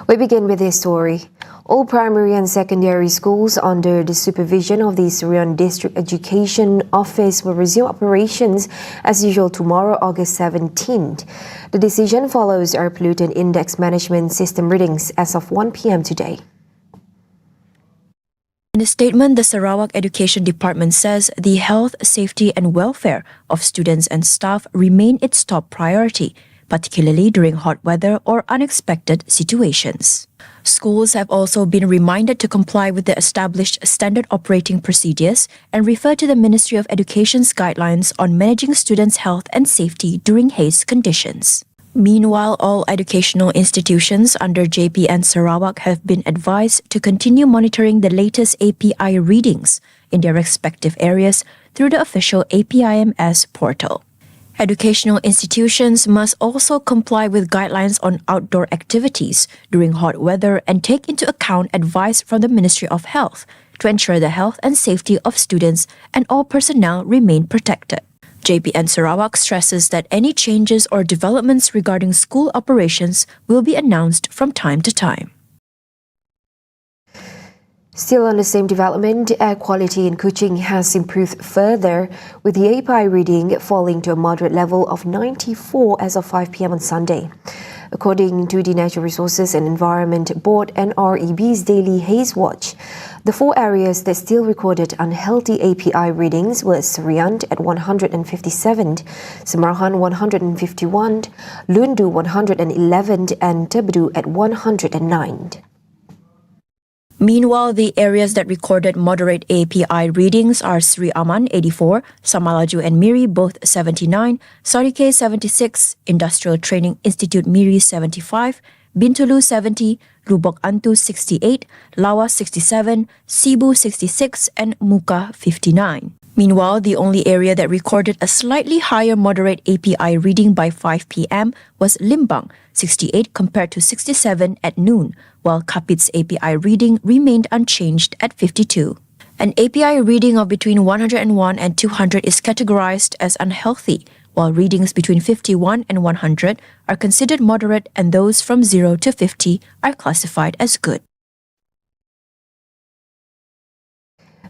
We begin with this story. All primary and secondary schools under the supervision of the Serian District Education Office will resume operations as usual tomorrow, August 17th. The decision follows our pollutant index management system readings as of 1 p.m. today. In a statement, the Sarawak Education Department says the health, safety and welfare of students and staff remain its top priority, particularly during hot weather or unexpected situations. Schools have also been reminded to comply with the established standard operating procedures and refer to the Ministry of Education's guidelines on managing students' health and safety during HAZE conditions. Meanwhile, all educational institutions under JPN Sarawak have been advised to continue monitoring the latest API readings in their respective areas through the official APIMS portal. Educational institutions must also comply with guidelines on outdoor activities during hot weather and take into account advice from the Ministry of Health to ensure the health and safety of students and all personnel remain protected. JPN Sarawak stresses that any changes or developments regarding school operations will be announced from time to time. Still on the same development, air quality in Kuching has improved further, with the API reading falling to a moderate level of 94 as of 5 p.m. on Sunday. According to the Natural Resources and Environment Board NREB's daily HAZE watch, the four areas that still recorded unhealthy API readings were Serian at 157, Semarahan 151, Lundu 111 and Tebedu at 109. Meanwhile, the areas that recorded moderate API readings are Sri Aman 84, Samalaju and Miri both 79, Sarike 76, Industrial Training Institute Miri 75, Bintulu 70, Lubok Antu 68, Lawas 67, Cebu 66 and Muka 59. Meanwhile, the only area that recorded a slightly higher moderate API reading by 5 p.m. was Limbang, 68 compared to 67 at noon, while Kapit's API reading remained unchanged at 52. An API reading of between 101 and 200 is categorized as unhealthy, while readings between 51 and 100 are considered moderate and those from 0 to 50 are classified as good.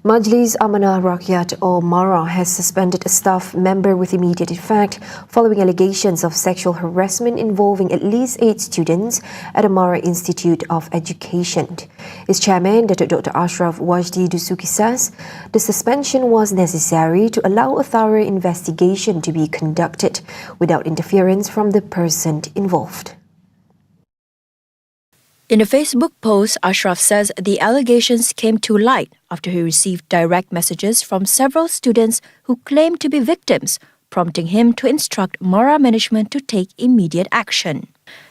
Majlis Amanah Rakyat or MARA has suspended a staff member with immediate effect following allegations of sexual harassment involving at least 8 students at the MARA Institute of Education. Its chairman, Dr. Ashraf Wajdi Dusuki, says the suspension was necessary to allow a thorough investigation to be conducted without interference from the person involved. In a Facebook post, Ashraf says the allegations came to light after he received direct messages from several students who claimed to be victims, prompting him to instruct MARA management to take immediate action.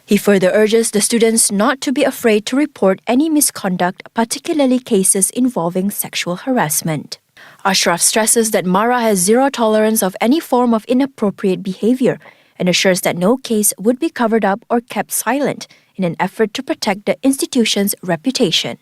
He further urges the students not to be afraid to report any misconduct, particularly cases involving sexual harassment. Ashraf stresses that MARA has zero tolerance of any form of inappropriate behavior and assures that no case would be covered up or kept silent in an effort to protect the institution's reputation.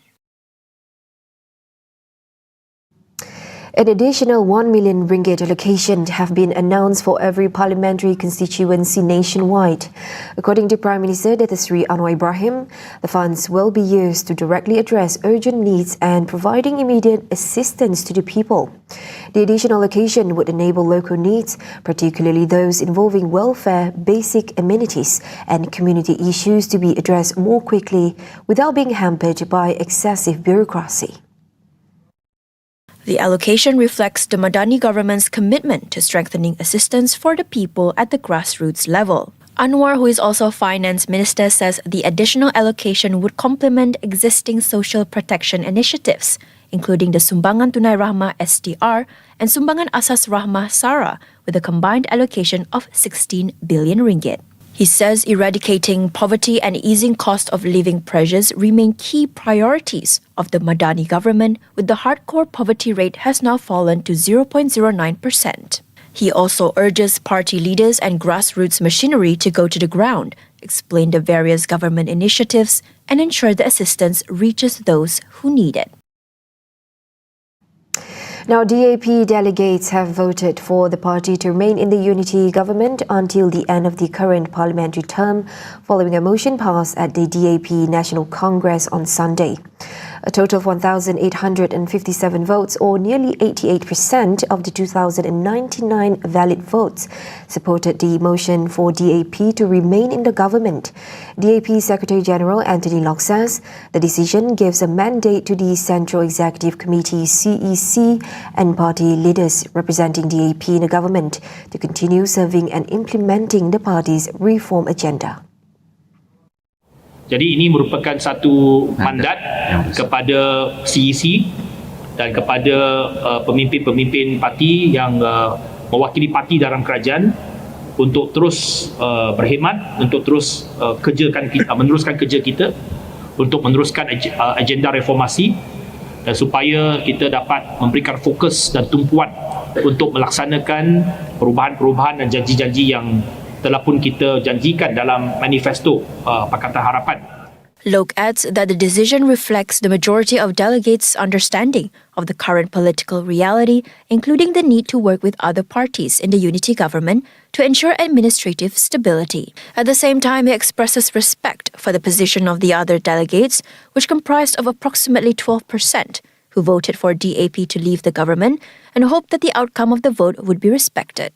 An additional 1 million ringgit allocation have been announced for every parliamentary constituency nationwide. According to Prime Minister Datuk Seri Anwar Ibrahim, the funds will be used to directly address urgent needs and providing immediate assistance to the people. The additional allocation would enable local needs, particularly those involving welfare, basic amenities and community issues, to be addressed more quickly without being hampered by excessive bureaucracy. The allocation reflects the Madani government's commitment to strengthening assistance for the people at the grassroots level. Anwar, who is also Finance Minister, says the additional allocation would complement existing social protection initiatives, including the Sumbangan Tunai Rahmah STR and Sumbangan Asas Rahmah SARA, with a combined allocation of 16 billion ringgit. He says eradicating poverty and easing cost of living pressures remain key priorities of the Madani government, with the hardcore poverty rate has now fallen to 0.09%. He also urges party leaders and grassroots machinery to go to the ground, explain the various government initiatives, and ensure the assistance reaches those who need it. Now, DAP delegates have voted for the party to remain in the unity government until the end of the current parliamentary term, following a motion passed at the DAP National Congress on Sunday. A total of 1,857 votes, or nearly 88% of the 2,099 valid votes, supported the motion for DAP to remain in the government. DAP Secretary General Anthony Locke says the decision gives a mandate to the Central Executive Committee CEC and party leaders representing DAP in the government to continue serving and implementing the party's reform agenda. Jadi ini merupakan satu mandat kepada CEC dan kepada pemimpin-pemimpin parti yang mewakili parti dalam kerajaan untuk terus berkhidmat, untuk terus meneruskan kerja kita, untuk meneruskan agenda reformasi dan supaya kita dapat memberikan fokus dan tumpuan untuk melaksanakan perubahan-perubahan dan janji-janji yang telah pun kita janjikan dalam manifesto Pakatan Harapan. Locke adds that the decision reflects the majority of delegates' understanding of the current political reality, including the need to work with other parties in the unity government to ensure administrative stability. At the same time, he expresses respect for the position of the other delegates, which comprised of approximately 12%, who voted for DAP to leave the government and hoped that the outcome of the vote would be respected.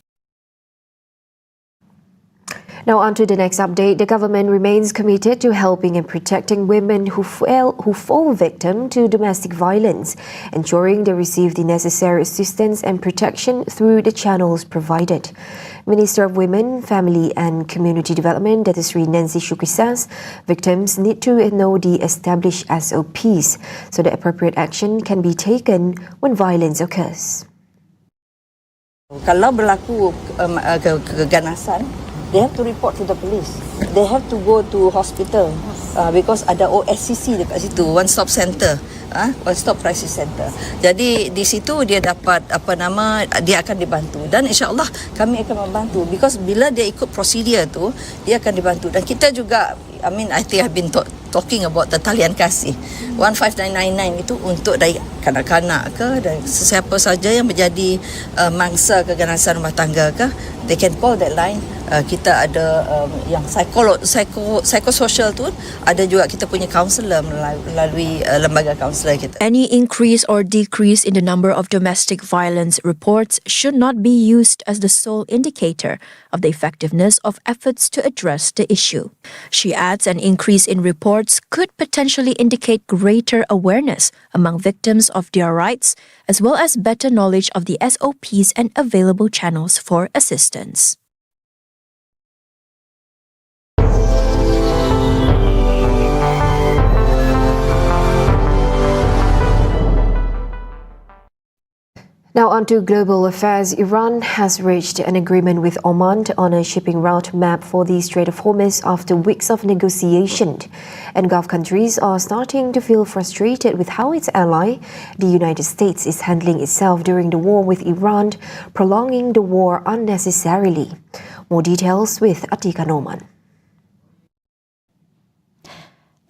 Now on to the next update. The government remains committed to helping and protecting women who fall victim to domestic violence, ensuring they receive the necessary assistance and protection through the channels provided. Minister of Women, Family and Community Development, Datuk Seri Nancy Shukri says victims need to know the established SOPs so that appropriate action can be taken when violence occurs. Kalau berlaku keganasan, they have to report to the police. They have to go to hospital because ada OSCC dekat situ, One Stop Center, One Stop Crisis Center. Jadi di situ dia dapat dia akan dibantu dan insya-Allah kami akan membantu because bila dia ikut prosedur tu dia akan dibantu dan kita juga I think I've been talking about the talian kasih 15999 itu untuk dari kanak-kanak ke dan sesiapa saja yang menjadi mangsa keganasan rumah tangga ke, they can call that line. Kita ada yang psychosocial tu, ada juga kita punya counselor melalui lembaga counselor kita. Any increase or decrease in the number of domestic violence reports should not be used as the sole indicator of the effectiveness of efforts to address the issue. She adds an increase in reports could potentially indicate greater awareness among victims of their rights, as well as better knowledge of the SOPs and available channels for assistance. Now on to global affairs. Iran has reached an agreement with Oman on a shipping route map for the Strait of Hormuz after weeks of negotiation. And Gulf countries are starting to feel frustrated with how its ally, the United States, is handling itself during the war with Iran, prolonging the war unnecessarily. More details with Atika Noman.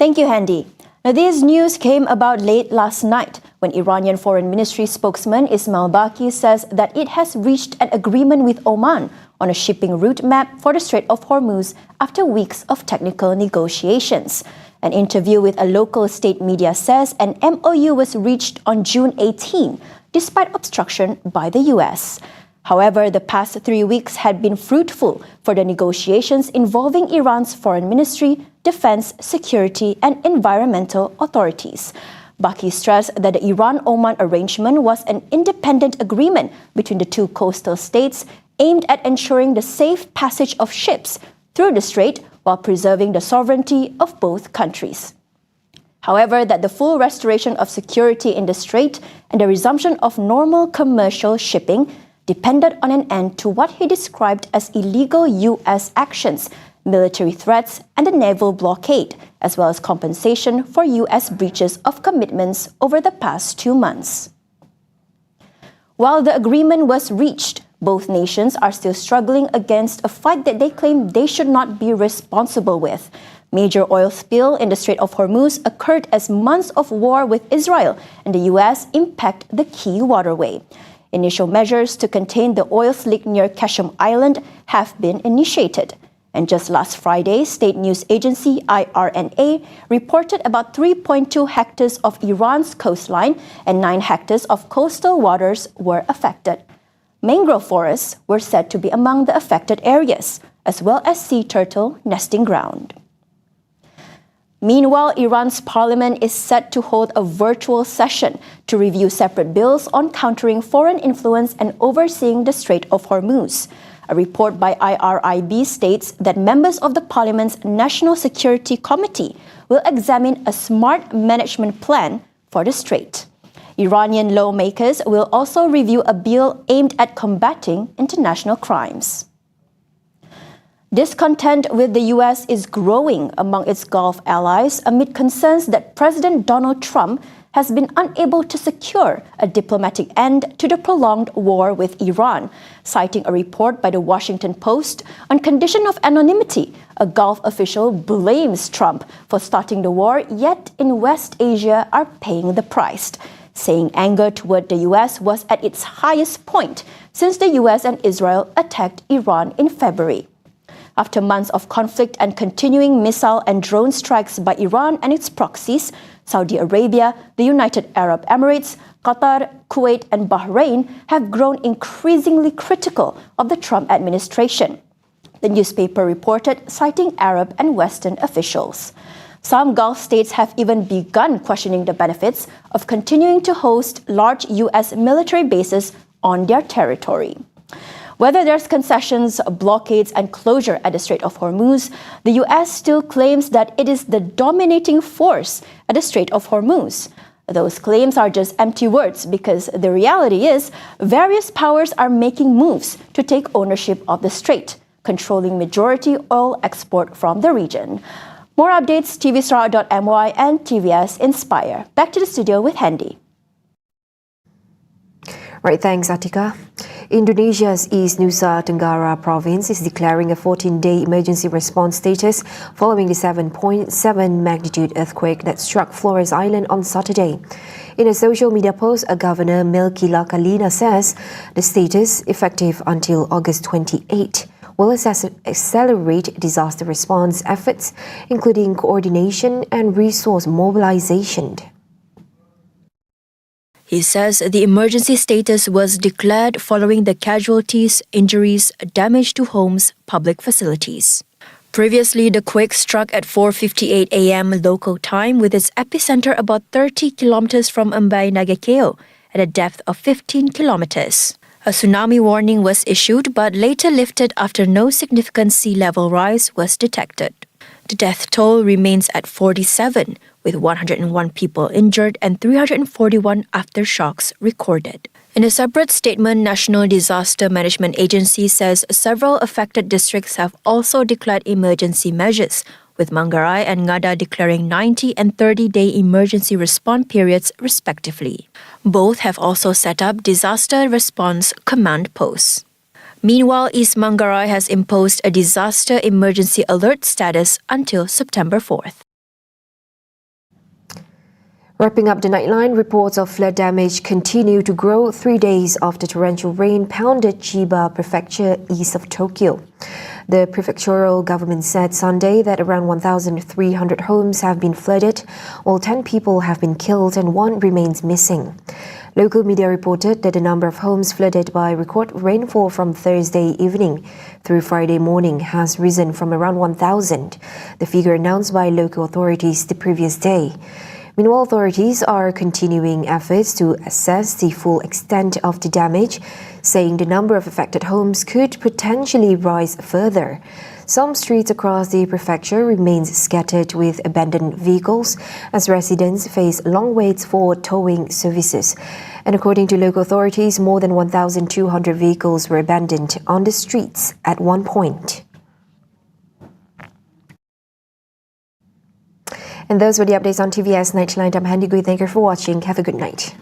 Thank you, Handy. Now, this news came about late last night when Iranian Foreign Ministry spokesman Ismail Baqi says that it has reached an agreement with Oman on a shipping route map for the Strait of Hormuz after weeks of technical negotiations. An interview with a local state media says an MOU was reached on June 18, despite obstruction by the US. However, the past 3 weeks had been fruitful for the negotiations involving Iran's foreign ministry, defense, security, and environmental authorities. Baqi stressed that the Iran-Oman arrangement was an independent agreement between the two coastal states aimed at ensuring the safe passage of ships through the strait while preserving the sovereignty of both countries. However, that the full restoration of security in the strait and the resumption of normal commercial shipping depended on an end to what he described as illegal US actions, military threats, and a naval blockade, as well as compensation for US breaches of commitments over the past 2 months. While the agreement was reached, both nations are still struggling against a fight that they claim they should not be responsible with. Major oil spill in the Strait of Hormuz occurred as months of war with Israel and the U.S. impact the key waterway. Initial measures to contain the oil slick near Qashm Island have been initiated. And just last Friday, state news agency IRNA reported about 3.2 hectares of Iran's coastline and 9 hectares of coastal waters were affected. Mangrove forests were said to be among the affected areas, as well as sea turtle nesting ground. Meanwhile, Iran's parliament is set to hold a virtual session to review separate bills on countering foreign influence and overseeing the Strait of Hormuz. A report by IRIB states that members of the parliament's National Security Committee will examine a smart management plan for the strait. Iranian lawmakers will also review a bill aimed at combating international crimes. Discontent with the U.S. is growing among its Gulf allies amid concerns that President Donald Trump has been unable to secure a diplomatic end to the prolonged war with Iran. Citing a report by the Washington Post, on condition of anonymity, a Gulf official blames Trump for starting the war, yet in West Asia are paying the price, saying anger toward the U.S. was at its highest point since the U.S. and Israel attacked Iran in February. After months of conflict and continuing missile and drone strikes by Iran and its proxies, Saudi Arabia, the United Arab Emirates, Qatar, Kuwait, and Bahrain have grown increasingly critical of the Trump administration. The newspaper reported, citing Arab and Western officials. Some Gulf states have even begun questioning the benefits of continuing to host large U.S. military bases on their territory. Whether there's concessions, blockades, and closure at the Strait of Hormuz, the U.S. still claims that it is the dominating force at the Strait of Hormuz. Those claims are just empty words because the reality is various powers are making moves to take ownership of the strait, controlling majority oil export from the region. More updates, tvsrawa.my and TVS Inspire. Back to the studio with Hendy. Right, thanks, Atika. Indonesia's East Nusa Tenggara province is declaring a 14-day emergency response status following the 7.7 magnitude earthquake that struck Flores Island on Saturday. In a social media post, Governor Melki Lakalina says the status, effective until August 28, will accelerate disaster response efforts, including coordination and resource mobilization. He says the emergency status was declared following the casualties, injuries, damage to homes, public facilities. Previously, the quake struck at 4:58 a.m. local time with its epicenter about 30 kilometers from Mbai Nagakeo at a depth of 15 kilometers. A tsunami warning was issued but later lifted after no significant sea level rise was detected. The death toll remains at 47, with 101 people injured and 341 aftershocks recorded. In a separate statement, National Disaster Management Agency says several affected districts have also declared emergency measures, with Manggarai and Ngada declaring 90 and 30-day emergency response periods respectively. Both have also set up disaster response command posts. Meanwhile, East Manggarai has imposed a disaster emergency alert status until September 4th. Wrapping up the Nightline, reports of flood damage continue to grow 3 days after torrential rain pounded Chiba Prefecture east of Tokyo. The prefectural government said Sunday that around 1,300 homes have been flooded, while 10 people have been killed and 1 remains missing. Local media reported that the number of homes flooded by record rainfall from Thursday evening through Friday morning has risen from around 1,000, the figure announced by local authorities the previous day. Meanwhile, authorities are continuing efforts to assess the full extent of the damage, saying the number of affected homes could potentially rise further. Some streets across the prefecture remain scattered with abandoned vehicles as residents face long waits for towing services. And according to local authorities, more than 1,200 vehicles were abandoned on the streets at one point. And those were the updates on TVS Nightline. I'm Handy Gui. Thank you for watching. Have a good night.